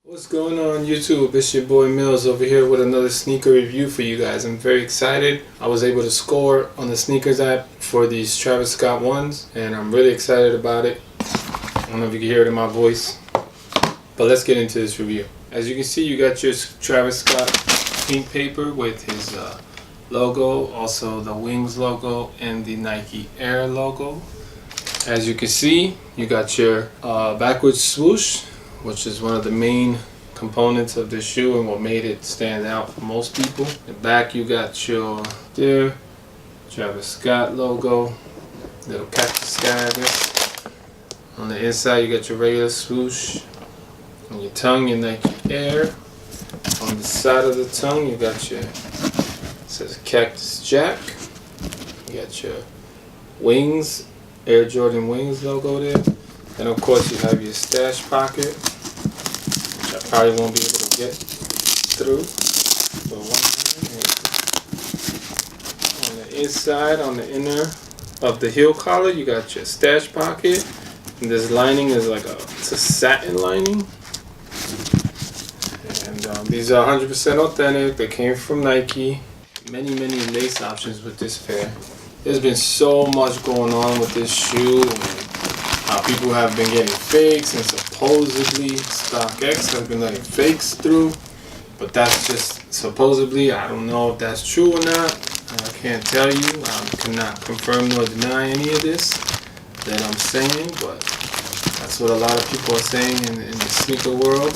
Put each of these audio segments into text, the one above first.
What's going on YouTube? It's your boy Mills over here with another sneaker review for you guys. I'm very excited. I was able to score on the sneakers app for these Travis Scott ones and I'm really excited about it. I don't know if you can hear it in my voice, but let's get into this review. As you can see, you got your Travis Scott pink paper with his logo, also the Wings logo and the Nike Air logo. As you can see, you got your backwards swoosh, which is one of the main components of the shoe and what made it stand out for most people. In the back you got your Travis Scott logo, little cactus guy, I guess. On the inside you got your regular swoosh. On your tongue, your Nike Air. On the side of the tongue you got your, it says Cactus Jack. You got your Wings, Air Jordan Wings logo there. And of course you have your stash pocket, which I probably won't be able to get through. But on the inside, on the inner of the heel collar, you got your stash pocket. And this lining is like it's a satin lining. And these are 100% authentic. They came from Nike. Many lace options with this pair. There's been so much going on with this shoe. People have been getting fakes, and supposedly StockX has been letting fakes through, but that's just supposedly. I don't know if that's true or not. I can't tell you. I cannot confirm nor deny any of this that I'm saying, but that's what a lot of people are saying in the sneaker world.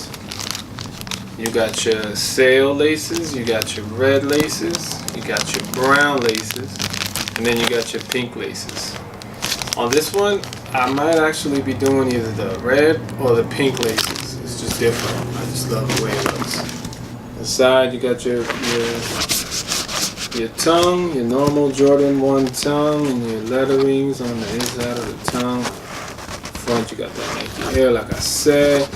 You got your sail laces, you got your red laces, you got your brown laces, and then you got your pink laces. On this one, I might actually be doing either the red or the pink laces. It's just different. I just love the way it looks. Inside you got your tongue, your normal Jordan 1 tongue, and your letterings on the inside of the tongue. Front you got that Nike Air, like I said.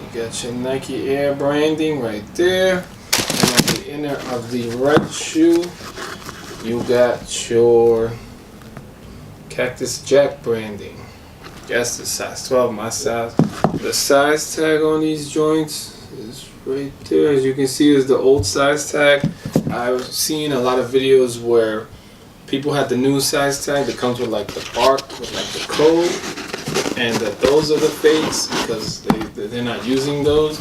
You got your Nike Air branding right there. And at the inner of the right shoe, you got your Cactus Jack branding. That's the size 12, my size. The size tag on these joints is right there. As you can see, is the old size tag. I've seen a lot of videos where people had the new size tag that comes with like the bark, with like the code, and that those are the fakes because they're not using those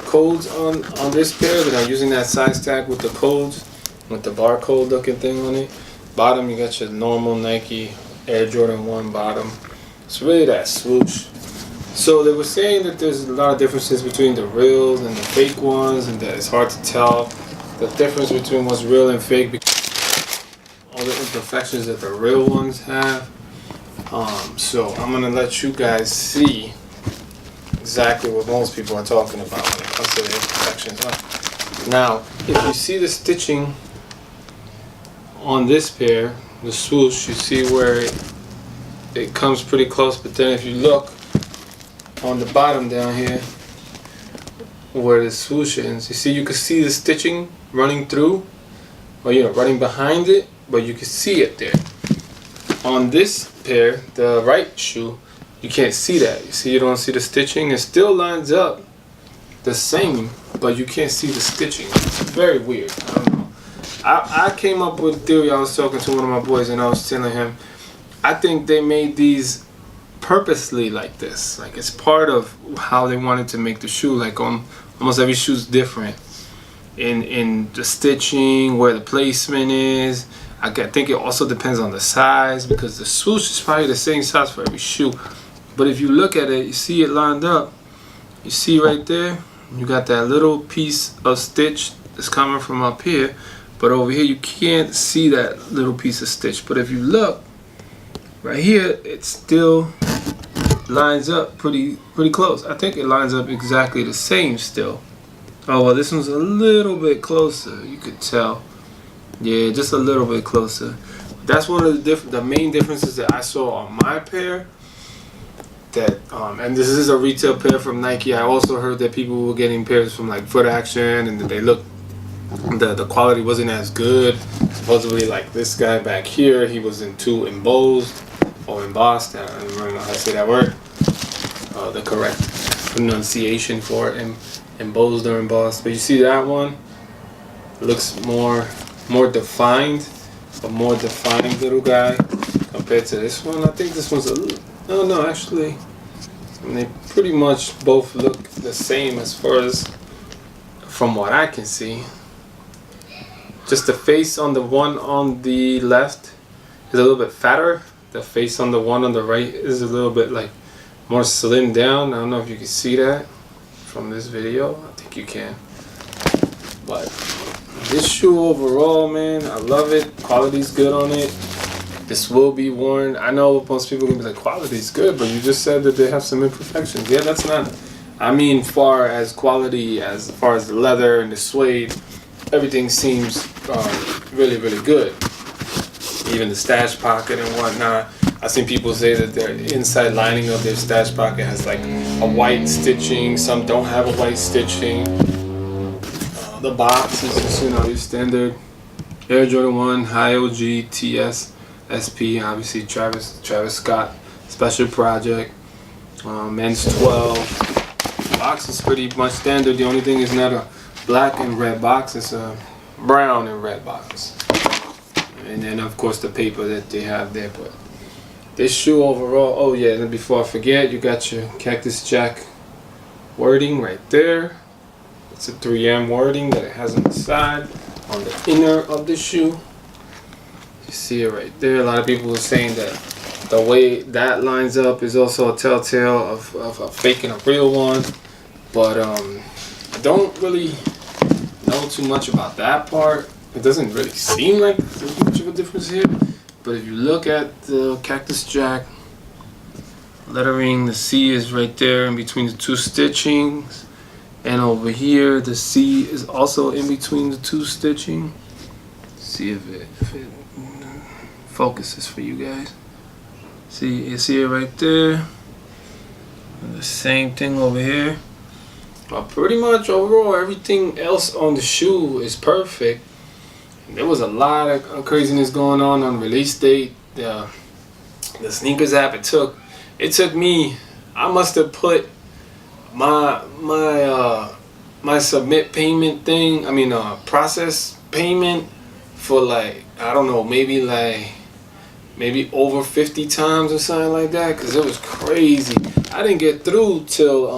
codes on this pair. They're not using that size tag with the codes, with the barcode looking thing on it. Bottom, you got your normal Nike Air Jordan 1 bottom. It's really that swoosh. So they were saying that there's a lot of differences between the real and the fake ones, and that it's hard to tell the difference between what's real and fake because all the imperfections that the real ones have. So I'm gonna let you guys see exactly what most people are talking about when it comes to the imperfections. Now, if you see the stitching on this pair, the swoosh, you see where it comes pretty close, but then if you look on the bottom down here where the swoosh ends, you can see the stitching running through, or running behind it, but you can see it there. On this pair, the right shoe, you can't see that. You don't see the stitching. It still lines up the same, but you can't see the stitching. It's very weird. I don't know. I came up with a theory. I was talking to one of my boys and I was telling him, I think they made these purposely like this. Like it's part of how they wanted to make the shoe. Like almost every shoe's different in the stitching, where the placement is. I think it also depends on the size because the swoosh is probably the same size for every shoe. But if you look at it, you see it lined up. You see right there, you got that little piece of stitch that's coming from up here. But over here, you can't see that little piece of stitch. But if you look, right here, it still lines up pretty close. I think it lines up exactly the same still. Oh, well, this one's a little bit closer. You could tell. Yeah, just a little bit closer. That's one of the main differences that I saw on my pair. That and this is a retail pair from Nike. I also heard that people were getting pairs from like Foot Action, and that they looked. The quality wasn't as good. Supposedly, like this guy back here, he wasn't too embossed or embossed. I don't remember how to say that word. The correct pronunciation for it, embossed or embossed. But you see that one looks more defined, a more defined little guy compared to this one. I think this one's a little, no, actually, they pretty much both look the same as far as from what I can see. Just the face on the one on the left is a little bit fatter. The face on the one on the right is a little bit like more slimmed down. I don't know if you can see that from this video. I think you can. But this shoe overall, man, I love it. Quality's good on it. This will be worn. I know most people can be like, quality's good, but you just said that they have some imperfections. Yeah, that's not, I mean, far as quality, as far as the leather and the suede, everything seems really, really good. Even the stash pocket and whatnot. I've seen people say that their inside lining of their stash pocket has like a white stitching. Some don't have a white stitching. The box is just, you know, your standard Air Jordan 1 High OG TS SP. Obviously Travis Scott Special Project. Men's 12. The box is pretty much standard. The only thing is not a black and red box. It's a brown and red box. And then of course the paper that they have there. But this shoe overall, oh yeah, and before I forget, you got your Cactus Jack wording right there. It's a 3M wording that it has on the side, on the inner of the shoe. You see it right there. A lot of people are saying that the way that lines up is also a telltale of faking a real one. But I don't really know too much about that part. It doesn't really seem like there's much of a difference here. But if you look at the Cactus Jack lettering, the C is right there in between the two stitchings. And over here, the C is also in between the two stitching. See if it focuses for you guys. See, you see it right there. And the same thing over here. But pretty much overall, everything else on the shoe is perfect. There was a lot of craziness going on release date. The sneakers app, it took me, I must have put my submit payment thing, I mean process payment for like, I don't know, maybe over 50 times or something like that, because it was crazy. I didn't get through till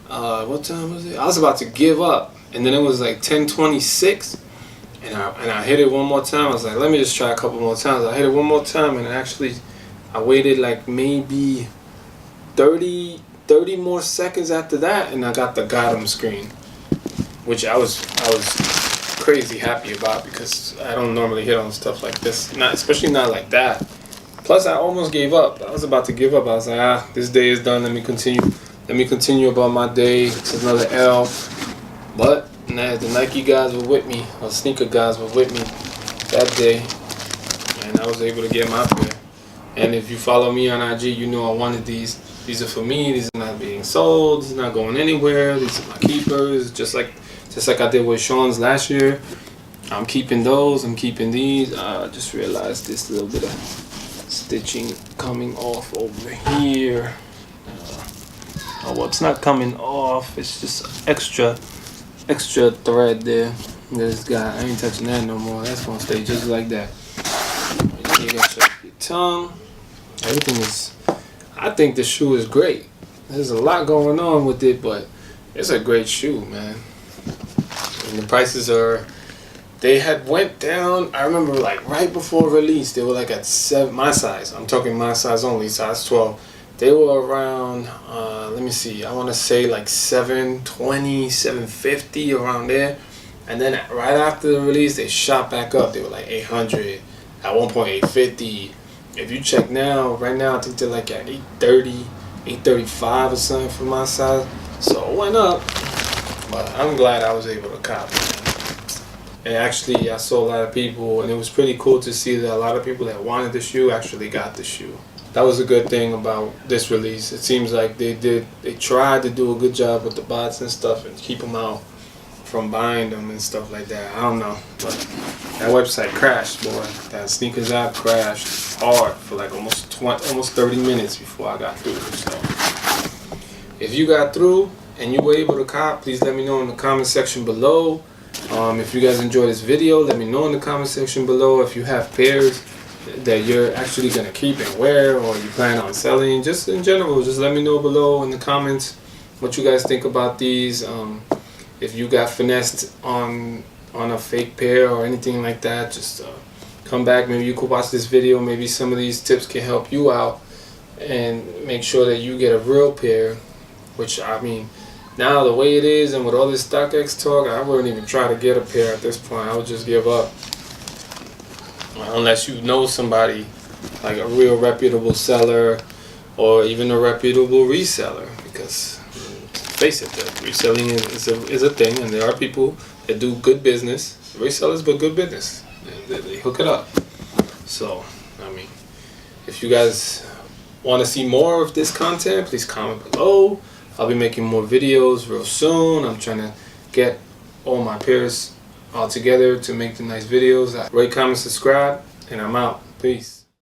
what time was it? I was about to give up, and then it was like 10:26. And I hit it one more time. I was like, let me just try a couple more times. I hit it one more time, and actually I waited like maybe 30 more seconds after that, and I got the got 'em screen, which I was crazy happy about, because I don't normally hit on stuff like this, especially not like that. Plus I almost gave up. I was about to give up. I was like, this day is done. Let me continue about my day. It's another L. But the Nike guys were with me, or sneaker guys were with me that day, and I was able to get my pair. And if you follow me on IG, you know I wanted these. These are for me. These are not being sold. These are not going anywhere. These are my keepers. Just like I did with Sean's last year. I'm keeping those. I'm keeping these. I just realized this little bit of stitching coming off over here. Oh, well, it's not coming off. It's just extra thread there. This guy, I ain't touching that no more. That's gonna stay just like that. You got your tongue. Everything is, I think the shoe is great. There's a lot going on with it, but it's a great shoe, man. And the prices they had went down. I remember like right before release, they were like at my size. I'm talking my size only, size 12. They were around, let me see, I want to say like $720, $750, around there. And then right after the release, they shot back up. They were like $800, at one point $850. If you check now, right now, I think they're like at $830, $835 or something for my size. So it went up, but I'm glad I was able to cop it. And actually, I saw a lot of people, and it was pretty cool to see that a lot of people that wanted the shoe actually got the shoe. That was a good thing about this release. It seems like they tried to do a good job with the bots and stuff and keep them out from buying them and stuff like that. I don't know, but that website crashed, boy. That sneakers app crashed hard for like almost 30 minutes before I got through. So if you got through and you were able to cop, please let me know in the comment section below. If you guys enjoyed this video, let me know in the comment section below. If you have pairs that you're actually going to keep and wear, or you plan on selling, just in general, just let me know below in the comments what you guys think about these. If you got finessed on a fake pair or anything like that, just come back. Maybe you could watch this video. Maybe some of these tips can help you out and make sure that you get a real pair. Which, I mean, now the way it is and with all this StockX talk, I wouldn't even try to get a pair at this point. I would just give up. Unless you know somebody, like a real reputable seller or even a reputable reseller. Because, face it, the reselling is a thing, and there are people that do good business. Resellers, but good business. They hook it up. So, I mean, if you guys want to see more of this content, please comment below. I'll be making more videos real soon. I'm trying to get all my pairs all together to make the nice videos. Rate, comment, subscribe, and I'm out. Peace.